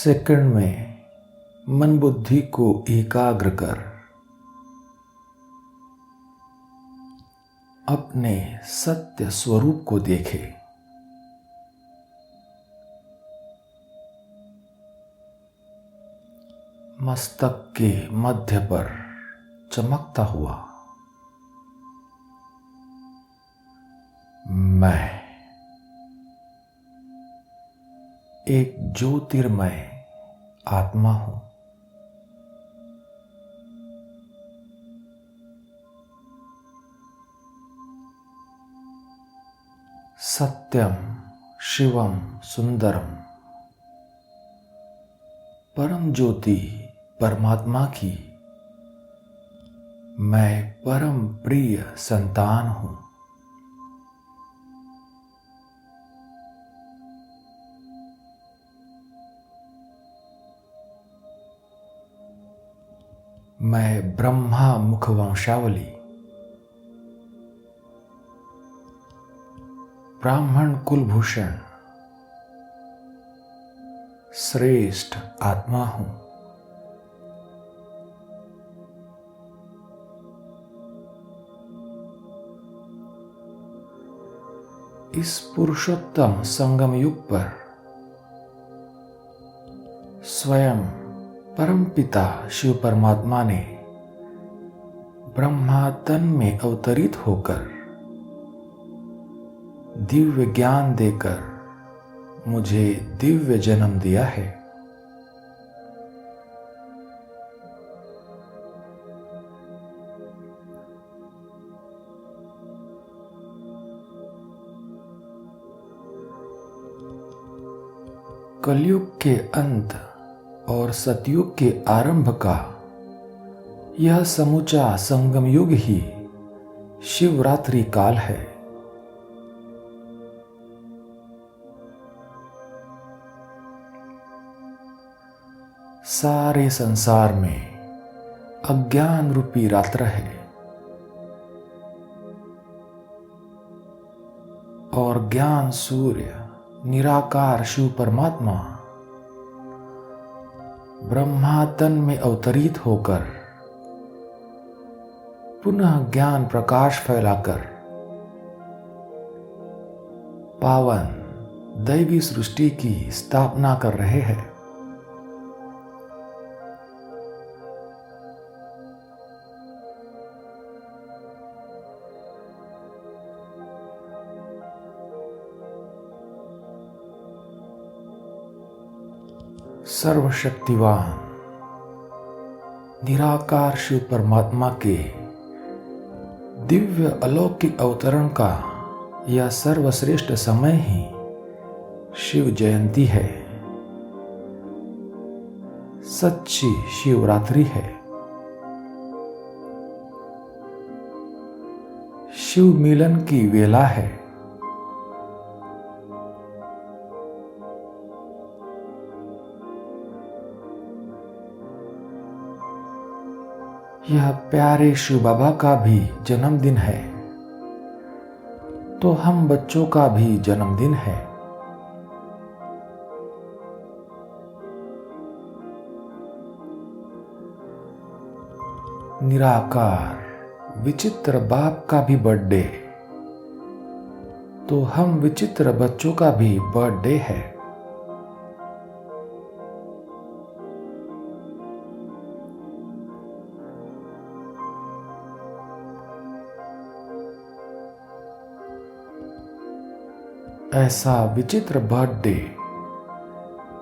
Second में मन बुद्धि को एकाग्र कर अपने सत्य स्वरूप को देखे। मस्तक के मध्य पर चमकता हुआ मैं एक ज्योतिर्मय आत्मा हूं। सत्यम शिवम सुंदरम परम ज्योति परमात्मा की मैं परम प्रिय संतान हूं। मैं ब्रह्मा मुख वंशावली ब्राह्मण कुलभूषण श्रेष्ठ आत्मा हूं। इस पुरुषोत्तम संगम युग पर स्वयं परमपिता शिव परमात्मा ने ब्रह्मा तन में अवतरित होकर दिव्य ज्ञान देकर मुझे दिव्य जन्म दिया है। कलयुग के अंत और सतयुग के आरंभ का यह समूचा संगम युग ही शिवरात्रि काल है। सारे संसार में अज्ञान रूपी रात्र है और ज्ञान सूर्य निराकार शिव परमात्मा ब्रह्मा तन में अवतरित होकर पुनः ज्ञान प्रकाश फैलाकर पावन दैवी सृष्टि की स्थापना कर रहे हैं। सर्वशक्तिवान निराकार शिव परमात्मा के दिव्य अलौकिक अवतरण का यह सर्वश्रेष्ठ समय ही शिव जयंती है, सच्ची शिवरात्रि है। शिव मिलन की वेला है। यह प्यारे शिव बाबा का भी जन्मदिन है, तो हम बच्चों का भी जन्मदिन है। निराकार विचित्र बाप का भी बर्थडे, तो हम विचित्र बच्चों का भी बर्थडे है। ऐसा विचित्र बर्थडे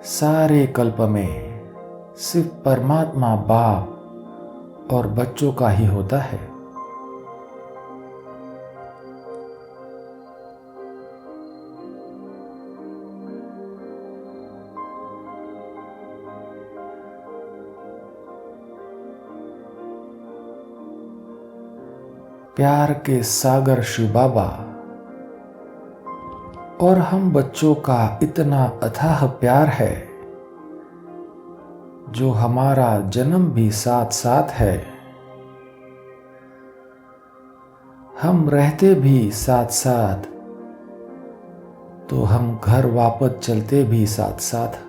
सारे कल्प में सिर्फ परमात्मा बाप और बच्चों का ही होता है। प्यार के सागर शिव बाबा और हम बच्चों का इतना अथाह प्यार है, जो हमारा जन्म भी साथ साथ है, हम रहते भी साथ साथ, तो हम घर वापस चलते भी साथ साथ।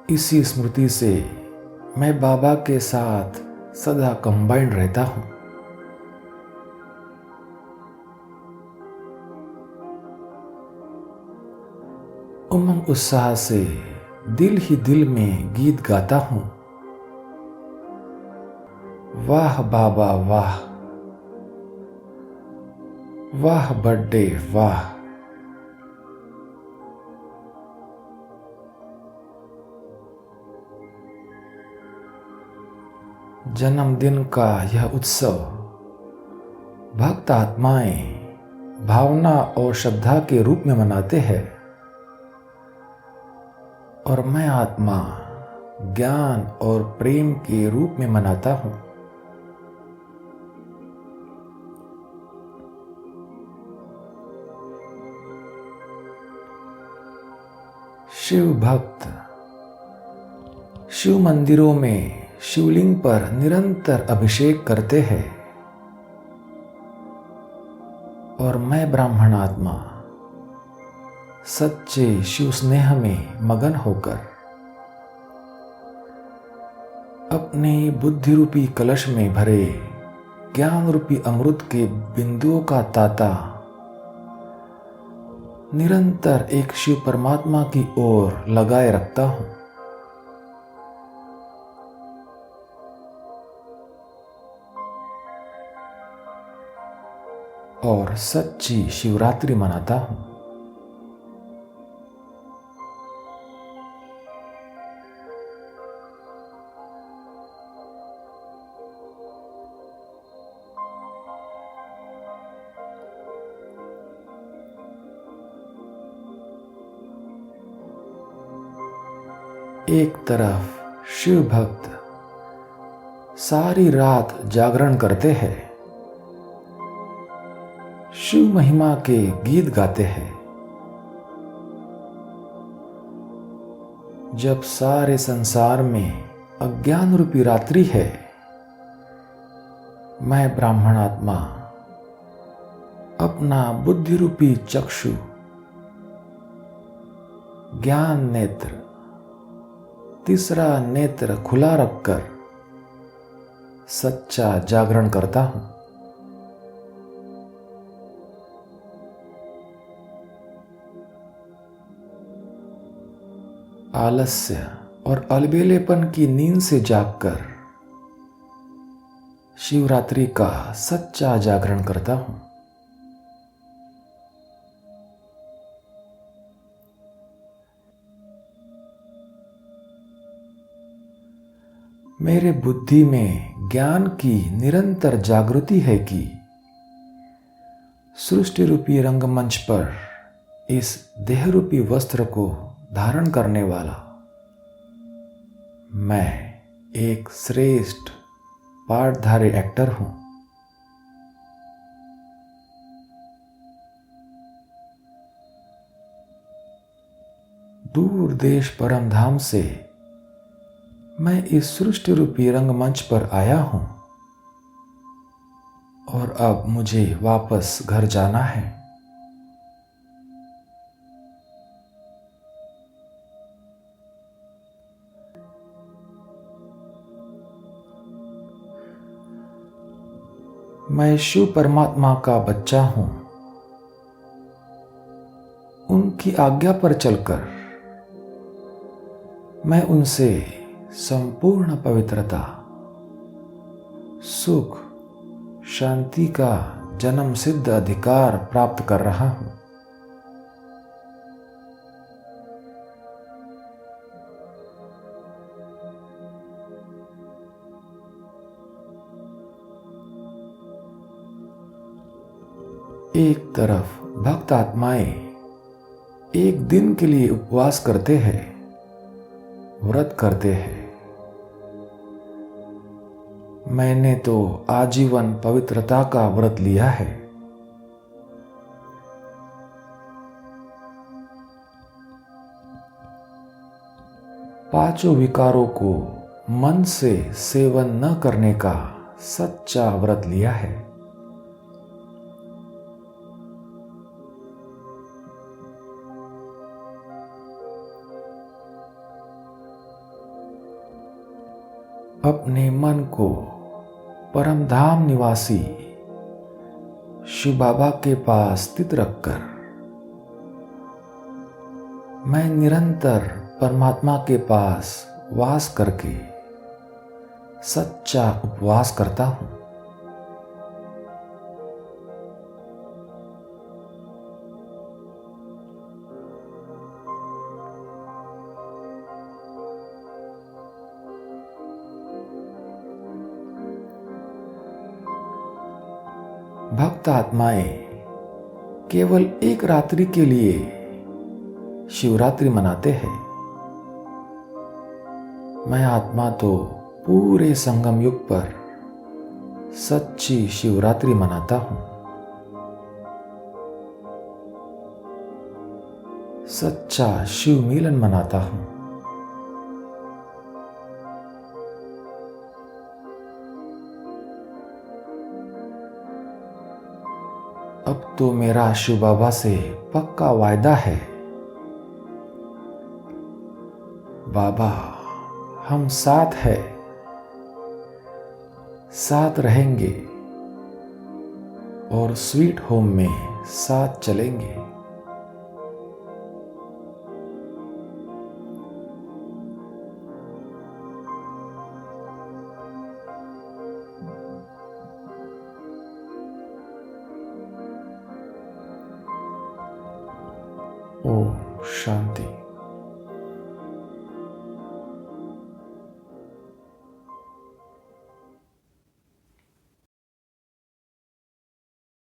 इसी स्मृति से मैं बाबा के साथ सदा कंबाइंड रहता हूँ। उमंग उत्साह से दिल ही दिल में गीत गाता हूँ। वाह बाबा वाह, वाह बर्थडे वाह। जन्मदिन का यह उत्सव भक्त आत्माएं भावना और श्रद्धा के रूप में मनाते हैं और मैं आत्मा ज्ञान और प्रेम के रूप में मनाता हूँ। शिव भक्त शिव मंदिरों में शिवलिंग पर निरंतर अभिषेक करते हैं और मैं ब्राह्मण आत्मा सच्चे शिव स्नेह में मगन होकर अपने बुद्धि रूपी कलश में भरे ज्ञान रूपी अमृत के बिंदुओं का तांता निरंतर एक शिव परमात्मा की ओर लगाए रखता हूं और सच्ची शिवरात्रि मनाता हूं। एक तरफ शिव भक्त सारी रात जागरण करते हैं, शिव महिमा के गीत गाते हैं। जब सारे संसार में अज्ञान रूपी रात्रि है, मैं ब्राह्मण आत्मा अपना बुद्धि रूपी चक्षु ज्ञान नेत्र तीसरा नेत्र खुला रखकर सच्चा जागरण करता हूं। आलस्य और अलबेलेपन की नींद से जागकर शिवरात्रि का सच्चा जागरण करता हूं। मेरे बुद्धि में ज्ञान की निरंतर जागृति है कि सृष्टि रूपी रंगमंच पर इस देह रूपी वस्त्र को धारण करने वाला मैं एक श्रेष्ठ पाठधारी एक्टर हूं। दूर देश परम धाम से मैं इस सृष्टि रूपी रंगमंच पर आया हूं और अब मुझे वापस घर जाना है। मैं शिव परमात्मा का बच्चा हूं। उनकी आज्ञा पर चलकर मैं उनसे संपूर्ण पवित्रता, सुख, शांति का जन्म सिद्ध अधिकार प्राप्त कर रहा हूं। एक तरफ भक्त आत्माएं एक दिन के लिए उपवास करते हैं, व्रत करते हैं। मैंने तो आजीवन पवित्रता का व्रत लिया है। पांचों विकारों को मन से सेवन न करने का सच्चा व्रत लिया है। अपने मन को परम धाम निवासी शिव बाबा के पास स्थित रखकर मैं निरंतर परमात्मा के पास वास करके सच्चा उपवास करता हूं। भक्त आत्माएं केवल एक रात्रि के लिए शिवरात्रि मनाते हैं। मैं आत्मा तो पूरे संगम युग पर सच्ची शिवरात्रि मनाता हूं। सच्चा शिव मिलन मनाता हूं। अब तो मेरा शिव बाबा से पक्का वायदा है, बाबा हम साथ हैं, साथ रहेंगे और स्वीट होम में साथ चलेंगे। ओम शांति।